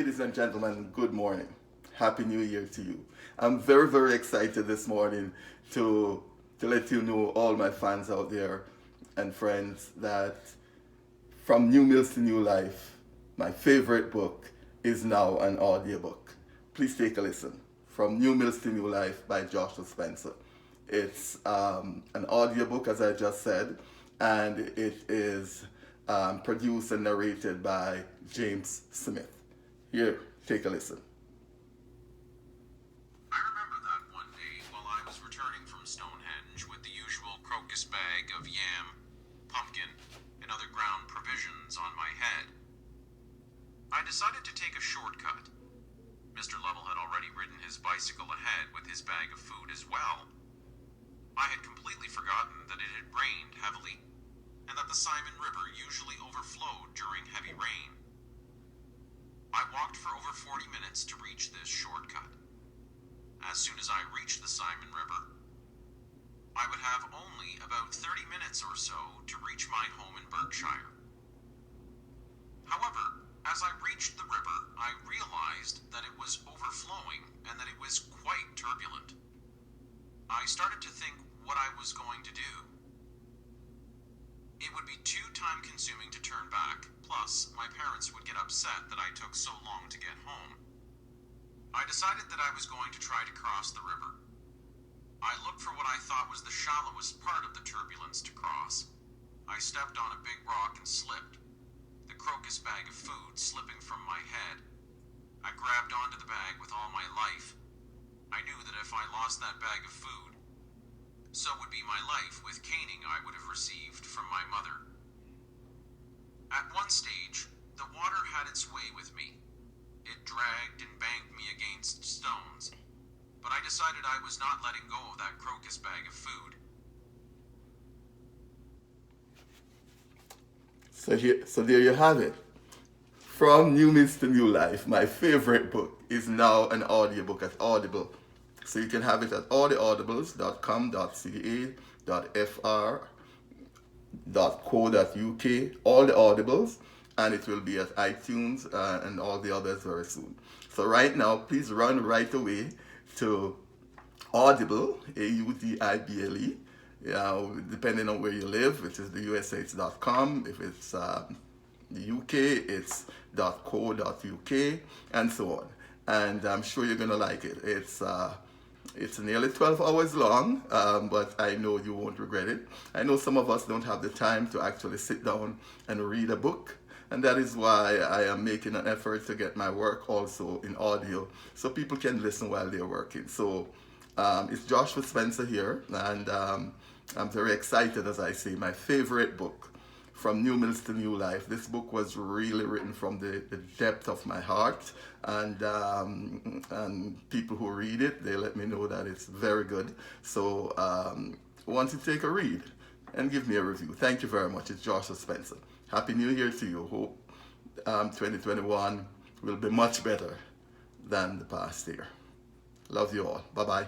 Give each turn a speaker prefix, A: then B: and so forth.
A: Ladies and gentlemen, good morning. Happy New Year to you. I'm very, very excited this morning to let you know, all my fans out there and friends, that From New Mills to New Life, my favorite book, is now an audiobook. Please take a listen. From New Mills to New Life by Joshua Spencer. It's an audiobook, as I just said, and it is produced and narrated by James Smith. Here, take a listen.
B: I remember that one day while I was returning from Stonehenge with the usual crocus bag of yam, pumpkin, and other ground provisions on my head. I decided to take a shortcut. Mr. Lovell had already ridden his bicycle ahead with his bag of food as well. I had completely forgotten that it had rained heavily, and that the Simon River usually overflowed during heavy rain. I walked for over 40 minutes to reach this shortcut. As soon as I reached the Simon River, I would have only about 30 minutes or so to reach my home in Berkshire. However, as I reached the river, I realized that it was overflowing and that it was quite turbulent. I started to think what I was going to do. It would be too time-consuming to turn back, plus my parents would get upset that I took so long to get home. I decided that I was going to try to cross the river. I looked for what I thought was the shallowest part of the turbulence to cross. I stepped on a big rock and slipped, the crocus bag of food slipping from my head. I grabbed onto the bag with all my life. I knew that if I lost that bag of food, so would be my life with caning I would have received from my mother. At one stage, the water had its way with me. It dragged and banged me against stones, but I decided I was not letting go of that crocus bag of food.
A: So there you have it. From New Mills to New Life, my favorite book, is now an audiobook at Audible. So you can have it at alltheaudibles.com.ca.fr.co.uk, all the audibles, and it will be at iTunes and all the others very soon. So right now, please run right away to Audible, Audible, depending on where you live, which is the USA, it's .com. If it's the UK, it's .co.uk, and so on. And I'm sure you're gonna like it. It's nearly 12 hours long, but I know you won't regret it. I know some of us don't have the time to actually sit down and read a book, and that is why I am making an effort to get my work also in audio so people can listen while they're working. So it's Joshua Spencer here, and I'm very excited, as I say, my favorite book, From New Mills to New Life. This book was really written from the depth of my heart, and people who read it, they let me know that it's very good. So once you take a read and give me a review. Thank you very much. It's Joshua Spencer. Happy New Year to you. Hope 2021 will be much better than the past year. Love you all. Bye-bye.